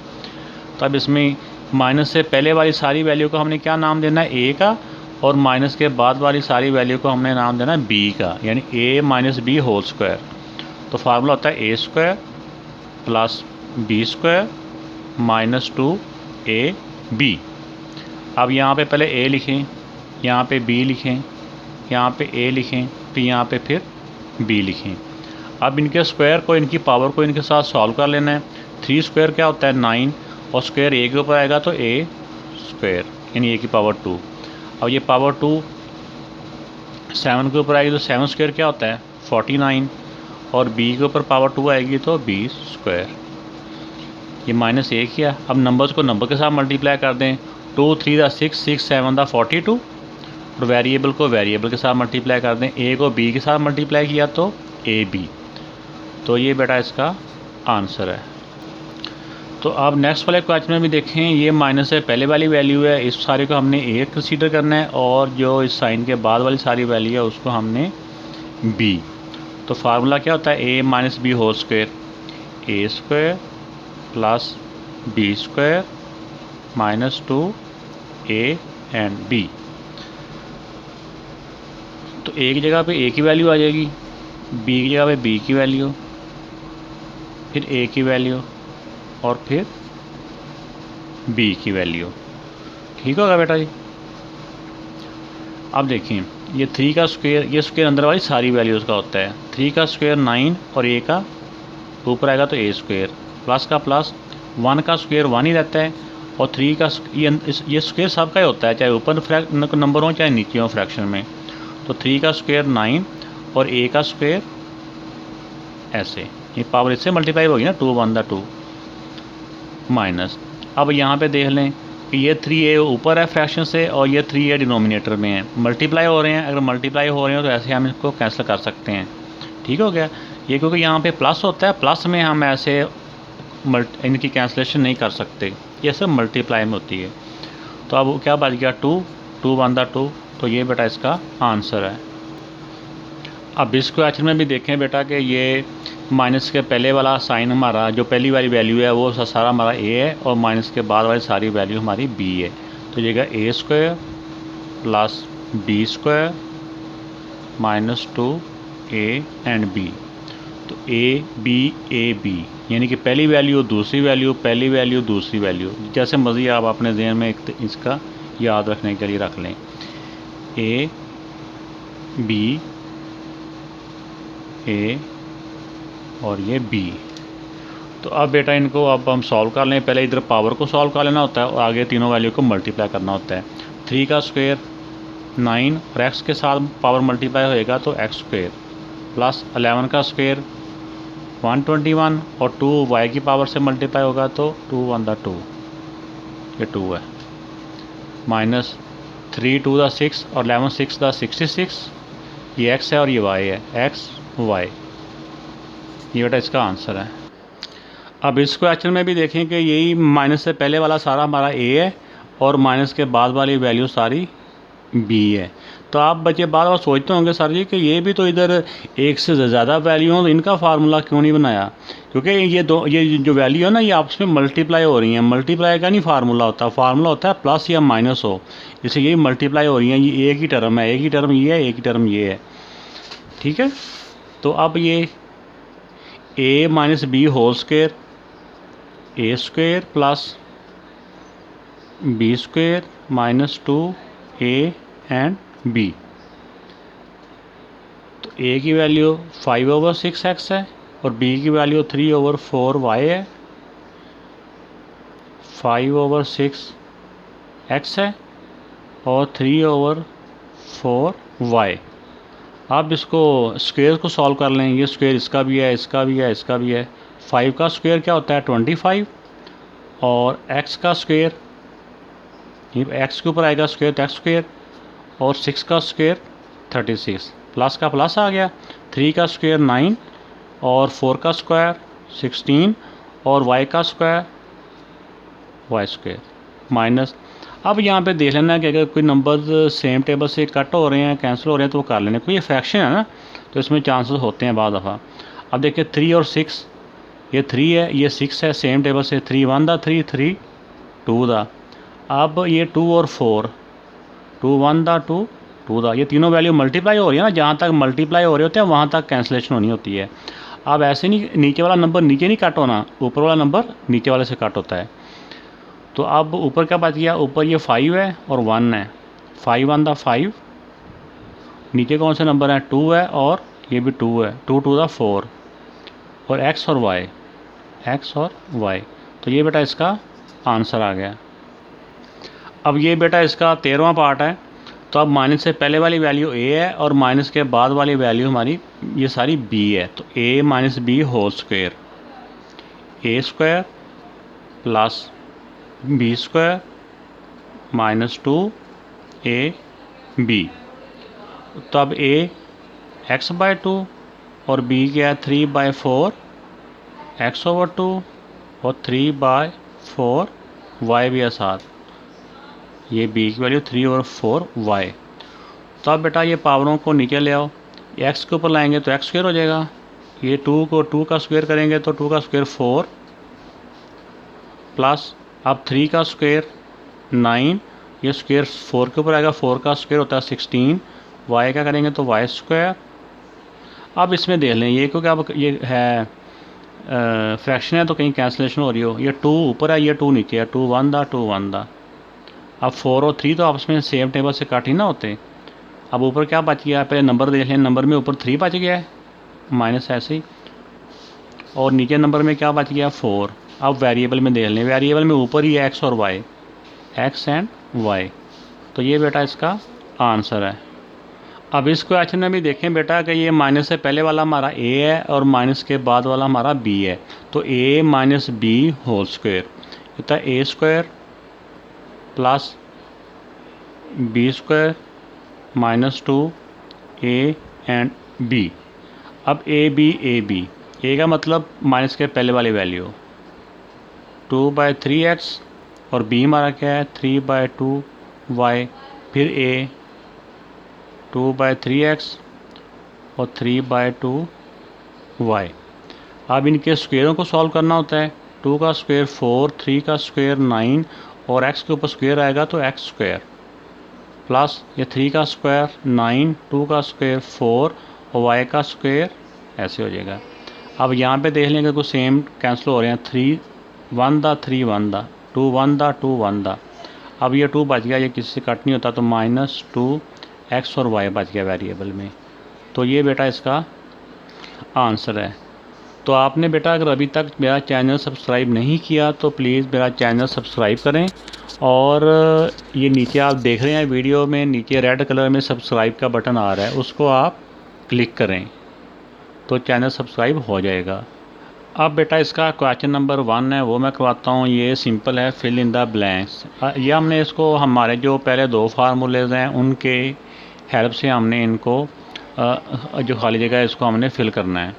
तो अब इसमें माइनस से पहले वाली सारी वैल्यू को हमने क्या नाम देना है, a का, और माइनस के बाद वाली सारी वैल्यू को हमने नाम देना है b का, यानी a minus B whole square. तो फार्मूला होता है a square plus B square minus 2ab। अब यहाँ पे पहले a लिखें, यहाँ पे b लिखें, यहाँ पे a लिखें, फिर यहाँ पे फिर b लिखें। अब इनके स्क्वायर को, इनकी पावर को इनके साथ सॉल्व कर लेना है। 3 स्क्वायर क्या होता है 9, और स्क्वायर a के ऊपर आएगा तो a स्क्वायर, यानी a की पावर 2। अब ये पावर 2 7 के ऊपर आएगी तो 7 स्क्वायर क्या होता है 49, और b के ऊपर पावर 2 आएगी तो b स्क्वायर। ये माइनस 1 किया। अब नंबर्स को नंबर के साथ मल्टीप्लाई कर दें, 2 3 दा 6, 6 7 दा 42, और वेरिएबल को वेरिएबल के साथ मल्टीप्लाई कर दें, a को b के साथ मल्टीप्लाई किया तो ab। तो ये बेटा इसका आंसर है। तो अब नेक्स्ट वाले क्वेश्चन में भी देखें, ये माइनस से पहले वाली वैल्यू है, इस सारे को हमने ए कंसीडर करना है, और जो इस साइन के बाद वाली सारी वैल्यू है उसको हमने बी। तो फार्मूला क्या होता है, A minus B whole square, A square plus B square minus 2 A and B. तो ए की जगह पे ए की वैल्यू आ जाएगी, बी की जगह पे बी की वैल्यू, फिर ए की वैल्यू, और फिर b की वैल्यू। ठीक होगा बेटा जी। अब देखिए ये 3 का स्क्वायर, ये स्क्वायर अंदर वाली सारी वैल्यूज़ का होता है। 3 का स्क्वायर 9, और a का ऊपर आएगा तो a स्क्वायर, प्लस का प्लस, 1 का स्क्वायर 1 ही रहता है, और 3 का ये स्क्वायर सबका ही होता है, चाहे ऊपर नंबर हो चाहे नीचे हो फ्रैक्शन में। तो 3 का स्क्वायर 9 और a का स्क्वायर ऐसे, ये पावर इससे मल्टीप्लाई होगी ना, 2 1 दा 2 माइनस। अब यहाँ पे देख लें कि ये 3a ऊपर है फ्रैक्शन से, और ये 3a डिनोमिनेटर में है, मल्टीप्लाई हो रहे हैं। अगर मल्टीप्लाई हो रहे हो तो ऐसे हम इसको कैंसिल कर सकते हैं। ठीक हो गया। ये क्योंकि यहाँ पे प्लस होता है, प्लस में हम ऐसे इनकी कैंसिलेशन नहीं कर सकते, ये सब मल्टीप्लाई में होती है। तो अब क्या बच गया 2 1 दा 2। तो ये बेटा इसका आंसर है। अब इस क्वेश्चन में भी देखें बेटा कि ये माइनस के पहले वाला साइन हमारा जो पहली वाली वैल्यू है वो सारा हमारा ए है और माइनस के बाद वाली सारी वैल्यू हमारी बी है। तो ये A square plus B square minus 2a and B. तो ए बी यानी कि पहली वैल्यू दूसरी वैल्यू, पहली वैल्यू दूसरी वैल्यू, जैसे मर्जी आप अपने जहन में इसका याद रखने के लिए रख लें। ए बी ए और ये बी। तो अब बेटा इनको अब हम सॉल्व कर लें। पहले इधर पावर को सॉल्व कर लेना होता है और आगे तीनों वैल्यू को मल्टीप्लाई करना होता है। 3 का स्क्वायर 9 और एक्स के साथ पावर मल्टीप्लाई होएगा तो एक्स स्क्वायर प्लस 11 का स्क्वायर 121 और 2 वाई की पावर से मल्टीप्लाई होगा तो 2 1 2, ये 2 है, माइनस 3 2 6 और 11 6 66, ये एक्स है और ये वाई है, एक्स वाई। ये बेटा इसका आंसर है। अब इस क्वेश्चन में भी देखें कि यही माइनस से पहले वाला सारा हमारा ए है और माइनस के बाद वाली वैल्यू सारी बी है। तो आप बच्चे बार बार सोचते होंगे सर जी कि ये भी तो इधर एक से ज़्यादा वैल्यू हो तो इनका फार्मूला क्यों नहीं बनाया? क्योंकि ये जो वैल्यू है ना ये आपस में मल्टीप्लाई हो रही हैं। मल्टीप्लाई का नहीं फार्मूला होता, फार्मूला होता है प्लस या माइनस हो, जैसे यही मल्टीप्लाई हो रही हैं। ये एक ही टर्म है, एक ही टर्म ये है, एक ही टर्म ये है, ठीक है। तो अब ये A minus B whole square, A square plus B square minus 2a and B. तो ए की वैल्यू 5/6x है और बी की वैल्यू 3/4y है। 5/6x है और 3/4y। आप इसको स्क्वेयर को सॉल्व कर लें। ये स्क्वेयर इसका भी है, इसका भी है, इसका भी है। 5 का स्क्वेयर क्या होता है 25 और x का स्क्वेयर, x के ऊपर आएगा स्क्वेयर तो एक्स स्क्वेयर, और 6 का स्क्वेयर 36, प्लस का प्लस आ गया। 3 का स्क्वेयर 9 और 4 का स्क्वायर 16 और y का स्क्वायर वाई स्क्वायर माइनस। अब यहाँ पे देख लेना कि अगर कोई नंबर सेम टेबल से कट हो रहे हैं, कैंसिल हो रहे हैं तो वो कर लेने। कोई ये फ्रैक्शन है ना तो इसमें चांसेस होते हैं बाद दफ़ा। अब देखिए 3 और 6, ये 3 है, ये 6 है, सेम टेबल से 3 1 दा 3 3 2 दा। अब ये 2 और 4, 2 1 दा 2 2 दा, ये तीनों वैल्यू मल्टीप्लाई हो रही है ना। जहाँ तक मल्टीप्लाई हो रहे होते हैं वहाँ तक कैंसिलेशन होनी होती है। अब ऐसे नहीं, नीचे वाला नंबर नीचे नहीं कट होना, ऊपर वाला नंबर नीचे वाले से कट होता है। तो अब ऊपर क्या बच गया, ऊपर ये 5 है और 1 है, 5 1 दा 5, नीचे कौन सा नंबर है 2 है और ये भी 2 है, 2 2 दा 4 और x और y, x और y। तो ये बेटा इसका आंसर आ गया। अब ये बेटा इसका 13वां पार्ट है। तो अब माइनस से पहले वाली वैल्यू a है और माइनस के बाद वाली वैल्यू हमारी ये सारी b है। तो a minus B whole square, A square plus B square minus 2ab। तो अब a x/2 और b क्या है 3/4 x/2 और 3/4 y भी है साथ, ये b की वैल्यू 3/4y। तो अब बेटा ये पावरों को नीचे ले आओ, x के ऊपर लाएंगे तो x स्क्वायर हो जाएगा, ये 2 को 2 का स्क्वायर करेंगे तो 2 का स्क्वायर 4 प्लस अब 3 का स्क्वायर 9, ये स्क्वायर 4 के ऊपर आएगा, 4 का स्क्वायर होता है 16, y का करेंगे तो y स्क्वायर। अब इसमें देख लें ये क्योंकि अब ये है फ्रैक्शन है तो कहीं कैंसिलेशन हो रही हो। ये 2 ऊपर है, ये 2 नीचे है, 2 1 दा 2 1 दा। अब 4 और 3 तो आपस में सेम टेबल से कट ही ना होते। अब ऊपर क्या बच गया, पहले नंबर देख लें, नंबर में ऊपर 3 बच गया है माइनस ऐसे ही, और नीचे नंबर में क्या बच गया 4। अब वेरिएबल में देख लें, वेरिएबल में ऊपर ही है x और y, x एंड y। तो ये बेटा इसका आंसर है। अब इस क्वेश्चन में भी देखें बेटा कि ये माइनस से पहले वाला हमारा a है और माइनस के बाद वाला हमारा b है। तो a minus B whole square होता है a square plus B square minus 2a and b। अब a का मतलब माइनस के पहले वाली वैल्यू 2/3x और b हमारा क्या है 3/2y, फिर a 2/3x और 3/2y। अब इनके स्क्वेयरों को सॉल्व करना होता है। 2 का स्क्वेयर 4, 3 का स्क्वेयर 9 और x के ऊपर स्क्वेयर आएगा तो x स्क्वेयर प्लस ये 3 का स्क्वायर 9, 2 का स्क्वायर 4 और y का स्क्वायर ऐसे हो जाएगा। अब यहाँ पे देख लेंगे कुछ सेम कैंसिल हो रहे हैं। 3 1 दा 3 1 दा 2 1 दा 2 1 दा। अब ये 2 बच गया, ये किसी से कट नहीं होता, तो -2x और y बच गया वेरिएबल में। तो ये बेटा इसका आंसर है। तो आपने बेटा अगर अभी तक मेरा चैनल सब्सक्राइब नहीं किया तो प्लीज़ मेरा चैनल सब्सक्राइब करें। और ये नीचे आप देख रहे हैं वीडियो में, नीचे रेड कलर में सब्सक्राइब का बटन आ रहा है, उसको आप क्लिक करें तो चैनल सब्सक्राइब हो जाएगा। अब बेटा इसका क्वेश्चन नंबर 1 है वो मैं करवाता हूँ। ये सिंपल है, फिल इन द ब्लैंक्स। ये हमने इसको हमारे जो पहले 2 फार्मूलेज हैं उनके हेल्प से हमने इनको जो खाली जगह है इसको हमने फिल करना है।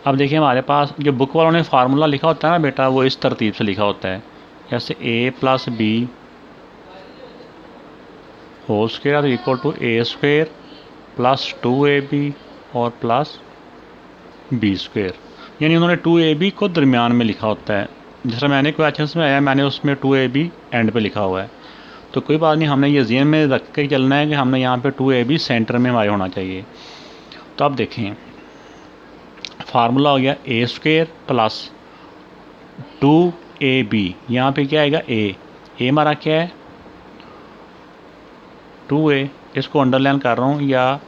अब देखिए हमारे पास जो बुक वालों ने फार्मूला लिखा होता है ना बेटा, वो इस तरतीब से लिखा होता है, जैसे a + b whole square equal to a square plus 2ab और प्लस b स्क्वायर। यानी उन्होंने 2ab को दरमियान में लिखा होता है। जैसा मैंने क्वेश्चन में आया मैंने उसमें 2ab एंड पे लिखा हुआ है। तो कोई बात नहीं, हमने ये ज़हन में रख के चलना है कि हमने यहाँ पे 2ab सेंटर में हमारे होना चाहिए। तो अब देखें फार्मूला हो गया a स्क्वायर प्लस 2ab। यहाँ पे क्या आएगा a हमारा क्या है 2a। इसको अंडरलाइन कर रहा हूँ या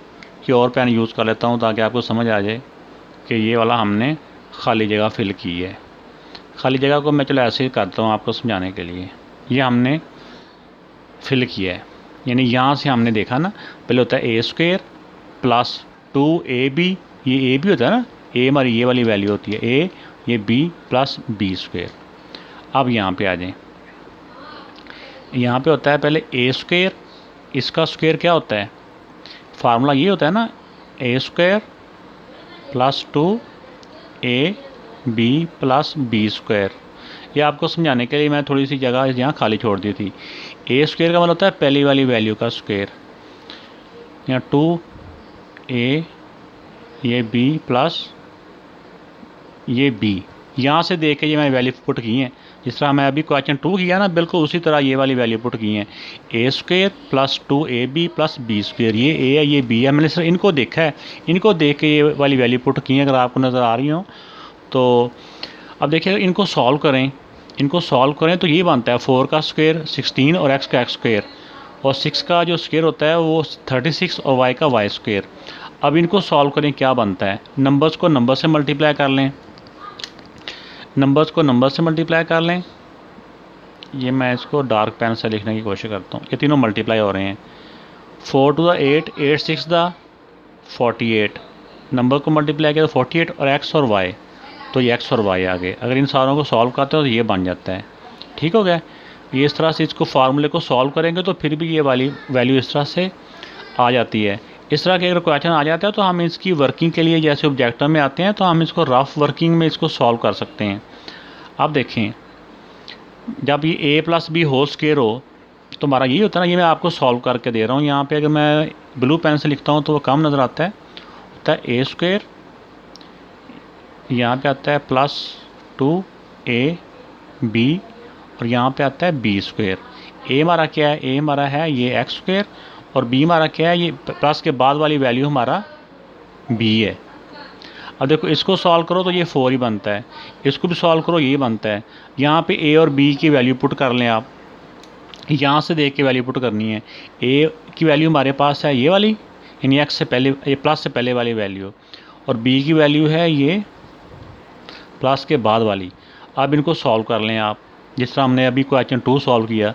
कि और पेन यूज़ कर लेता हूँ ताकि आपको समझ आ जाए कि ये वाला हमने खाली जगह फिल की है। खाली जगह को मैं चलो ऐसे ही करता हूँ आपको समझाने के लिए। ये हमने फिल किया है, यानी यहाँ से हमने देखा ना, पहले होता है a स्क्वायर प्लस 2ab। ये a भी होता है ना, a हमारी ये वाली वैल्यू होती है a, ये b प्लस b स्क्वायर। अब यहाँ पे आ जाएं, यहाँ पे होता है पहले a स्क्वायर, इसका स्क्वायर क्या होता है, फार्मूला ये होता है ना, a square plus 2ab plus b square. ये आपको समझाने के लिए मैं थोड़ी सी जगह यहाँ खाली छोड़ दी थी। a स्क्वायर का मतलब होता है पहली वाली वैल्यू का स्क्वायर, यहाँ 2a ये b प्लस ये b। यहाँ से देख के ये मैंने वैल्यू पुट की हैं, जिस तरह मैं अभी क्वेश्चन 2 किया ना, बिल्कुल उसी तरह ये वाली वैल्यू पुट की हैं। a square plus 2ab plus b square. ये a है ये b है, मैंने सिर्फ इनको देखा है, इनको देख के ये वाली वैल्यू पुट की है, अगर आपको नज़र आ रही हो तो। अब देखिए इनको सॉल्व करें, इनको सॉल्व करें तो ये बनता है 4 का स्क्वायर 16 और x का x स्क्वायर, और 6 का जो स्क्वायर होता है वो 36 और y का y स्क्वायर। अब इनको सॉल्व करें, क्या बनता है, नंबर्स को नंबर से मल्टीप्लाई कर लें, नंबर्स को नंबर से मल्टीप्लाई कर लें। ये मैं इसको डार्क पेन से लिखने की कोशिश करता हूँ, ये तीनों मल्टीप्लाई हो रहे हैं। 4 to the 8, 8 6 the 48, नंबर को मल्टीप्लाई किया तो 48 और x और y, तो ये x और y आ गए। अगर इन सारों को सॉल्व करते हो तो ये बन जाता है। ठीक हो गया। ये इस तरह से इसको फार्मूले को सॉल्व करेंगे तो फिर भी ये वाली वैल्यू इस तरह से आ जाती है। इस तरह के अगर क्वेश्चन आ जाता है तो हम इसकी वर्किंग के लिए जैसे ऑब्जेक्टिव में आते हैं तो हम इसको रफ वर्किंग में इसको सॉल्व कर सकते हैं। अब देखें जब ये a plus B whole square हो तो हमारा यही होता है ना, ये मैं आपको सॉल्व करके दे रहा हूँ। यहाँ पे अगर मैं ब्लू पेन से लिखता हूँ तो वो कम नज़र आता है, होता है a स्क्वायर, यहाँ पे आता है प्लस 2ab और यहाँ पे आता है b स्क्वायर। a हमारा क्या है, a हमारा है ये x स्क्वायर और b हमारा क्या है, ये प्लस के बाद वाली वैल्यू हमारा b है। अब देखो इसको सॉल्व करो तो ये 4 ही बनता है, इसको भी सॉल्व करो ये बनता है। यहाँ पे a और b की वैल्यू पुट कर लें आप, यहाँ से देख के वैल्यू पुट करनी है। a की वैल्यू हमारे पास है ये वाली, यानी x से पहले, ये प्लस से पहले वाली वैल्यू, और b की वैल्यू है ये प्लस के बाद वाली। अब इनको सॉल्व कर लें आप, जिस तरह हमने अभी क्वेश्चन 2 सॉल्व किया।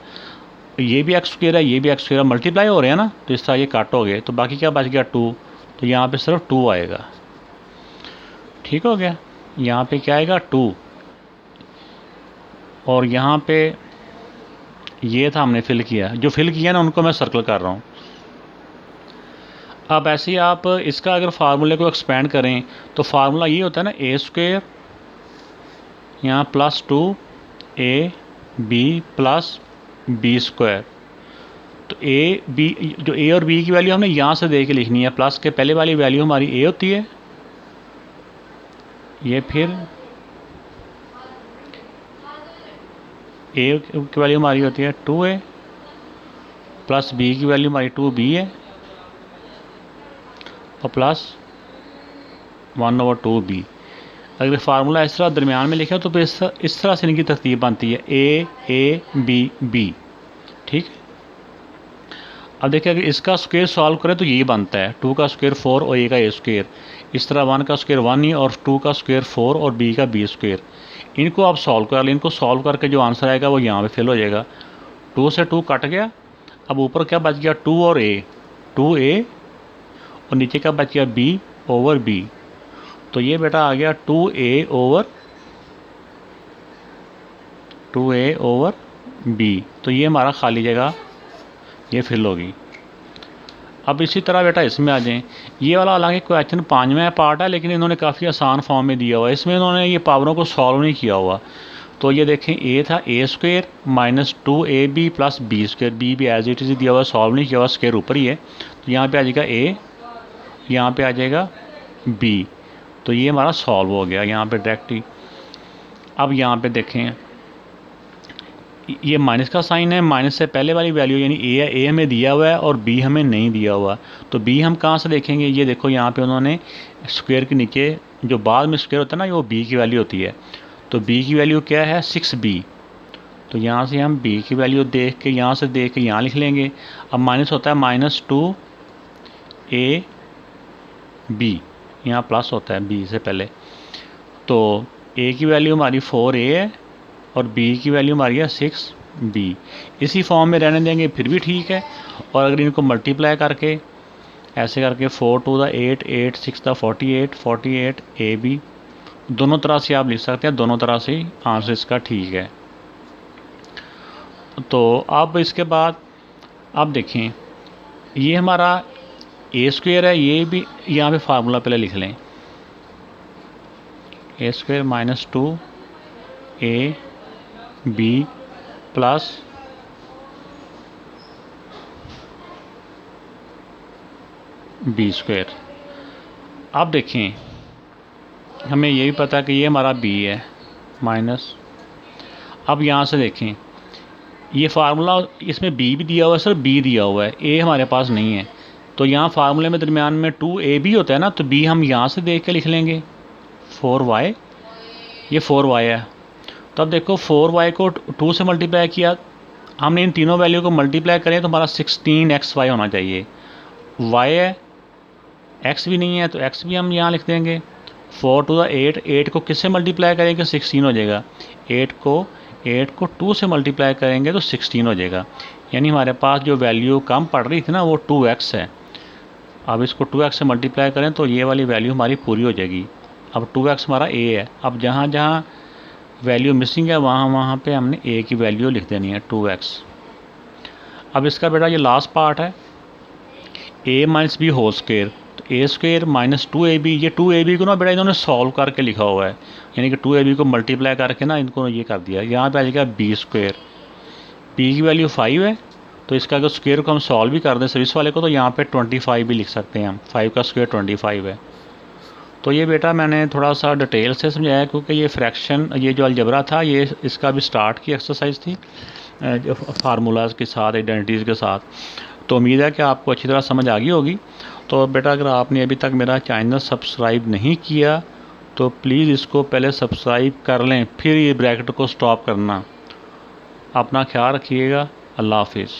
ये भी x स्क्वायर है, ये भी x स्क्वायर है, मल्टीप्लाई हो रहे हैं ना, तो इस तरह ये कट हो गए, तो बाकी क्या बच गया 2, तो यहाँ पे सिर्फ 2 आएगा। ठीक हो गया। यहाँ पे क्या आएगा 2, और यहाँ पे ये था हमने फिल किया, जो फिल किया ना उनको मैं सर्कल कर रहा हूँ। अब ऐसे ही आप इसका अगर फार्मूले को एक्सपेंड करें तो फार्मूला ये होता है ना, a स्क्वायर यहाँ plus 2ab plus b square तो ए बी, जो ए और बी की वैल्यू हमने यहाँ से दे के लिखनी है। प्लस के पहले वाली वैल्यू हमारी ए होती है, ये फिर ए की वैल्यू हमारी होती है 2a, प्लस बी की वैल्यू हमारी 2b है, और प्लस 1/2b। अगर फार्मूला इस तरह दरमियान में लिखा तो फिर इस तरह से इनकी तरतीब बनती है a b b। ठीक। अब देखिए अगर इसका स्क्वायर सॉल्व करें तो ये बनता है 2 का स्क्वायर 4 और a का a स्क्वायर। इस तरह 1 का स्क्वायर 1 ही, और 2 का स्क्वायर 4 और b का b स्क्वायर। इनको आप सॉल्व कर लें। इनको सॉल्व करके जो आंसर आएगा वो यहाँ पे फिल हो जाएगा। 2 से 2 कट गया, अब ऊपर क्या बच गया 2 और a, 2a, और नीचे क्या बच गया b/b। तो ये बेटा आ गया 2a ओवर b। तो ये हमारा खाली जगह ये फिल होगी। अब इसी तरह बेटा इसमें आ जाएं। ये वाला हालांकि क्वेश्चन 5वां पार्ट है, लेकिन इन्होंने काफ़ी आसान फॉर्म में दिया हुआ है। इसमें इन्होंने ये पावरों को सॉल्व नहीं किया हुआ। तो ये देखें a था a² minus 2ab plus b²। b भी एज इट इज़ दिया हुआ, सॉल्व नहीं किया हुआ, स्क्वायर ऊपर ही है। तो यहाँ पे आ जाएगा a, यहाँ पे आ जाएगा b। तो ये हमारा सॉल्व हो गया यहाँ पे डायरेक्ट ही। अब यहाँ पे देखें ये माइनस का साइन है, माइनस से पहले वाली वैल्यू यानी ए है, ए हमें दिया हुआ है और बी हमें नहीं दिया हुआ। तो बी हम कहाँ से देखेंगे? ये देखो यहाँ पे उन्होंने स्क्वायर के नीचे जो बाद में स्क्वायर होता है ना, वो बी की वैल्यू होती है। तो बी की वैल्यू क्या है? 6b। तो यहाँ से हम बी की वैल्यू देख के यहाँ से देख के यहाँ लिख लेंगे। अब माइनस होता है -2ab, यहाँ प्लस होता है बी से पहले। तो ए की वैल्यू हमारी 4a है और बी की वैल्यू हमारी है 6b। इसी फॉर्म में रहने देंगे फिर भी ठीक है। और अगर इनको मल्टीप्लाई करके ऐसे करके 4 2 8 8 6 48 48 ab, दोनों तरह से आप लिख सकते हैं, दोनों तरह से आंसर इसका ठीक है। तो अब इसके बाद आप देखें ये हमारा a² है, ये भी यहाँ पे फार्मूला पहले लिख लें। a² minus 2ab plus b²। अब देखें हमें ये भी पता कि ये हमारा b है माइनस। अब यहाँ से देखें ये फार्मूला, इसमें b भी दिया हुआ है, सर b दिया हुआ है, a हमारे पास नहीं है। तो यहाँ फार्मूले में दरमियान में 2ab होता है ना, तो b हम यहाँ से देख के लिख लेंगे 4y, ये 4y है। तो अब देखो 4y को 2 से मल्टीप्लाई किया, हमने इन तीनों वैल्यू को मल्टीप्लाई करें तो हमारा 16xy होना चाहिए। y है, x भी नहीं है तो x भी हम यहाँ लिख देंगे। 4 2 8, 8 को किससे मल्टीप्लाई करेंगे? 16 हो जाएगा। 8 को 2 से मल्टीप्लाई करेंगे तो 16 हो जाएगा। यानी हमारे पास जो वैल्यू कम पड़ रही थी ना वो 2x है। अब इसको 2x से मल्टीप्लाई करें तो ये वाली वैल्यू हमारी पूरी हो जाएगी। अब 2x हमारा a है। अब जहाँ जहाँ वैल्यू मिसिंग है वहाँ पे हमने a की वैल्यू लिख देनी है 2x। अब इसका बेटा ये लास्ट पार्ट है a minus B whole square. तो a² माइनस 2ab, ये 2ab को ना बेटा इन्होंने सॉल्व करके लिखा हुआ है, यानी कि 2ab को मल्टीप्लाई करके ना इनको ये कर दिया। यहाँ पे आ जाएगा b²। b की वैल्यू 5 है, तो इसका अगर स्क्वायर को हम सॉल्व भी कर दें सर्विस वाले को तो यहाँ पे 25 भी लिख सकते हैं हम। 5 का स्क्वायर 25 है। तो ये बेटा मैंने थोड़ा सा डिटेल से समझाया क्योंकि ये फ्रैक्शन, ये जो अलजबरा था ये इसका भी स्टार्ट की एक्सरसाइज थी फार्मूलाज के साथ, आइडेंटिटीज़ के साथ। तो उम्मीद है कि आपको अच्छी तरह समझ आ गई होगी। तो बेटा अगर आपने अभी तक मेरा चैनल सब्सक्राइब नहीं किया तो प्लीज़ इसको पहले सब्सक्राइब कर लें, फिर ये ब्रैकेट को स्टॉप करना। अपना ख्याल रखिएगा। अल्लाह हाफिज़।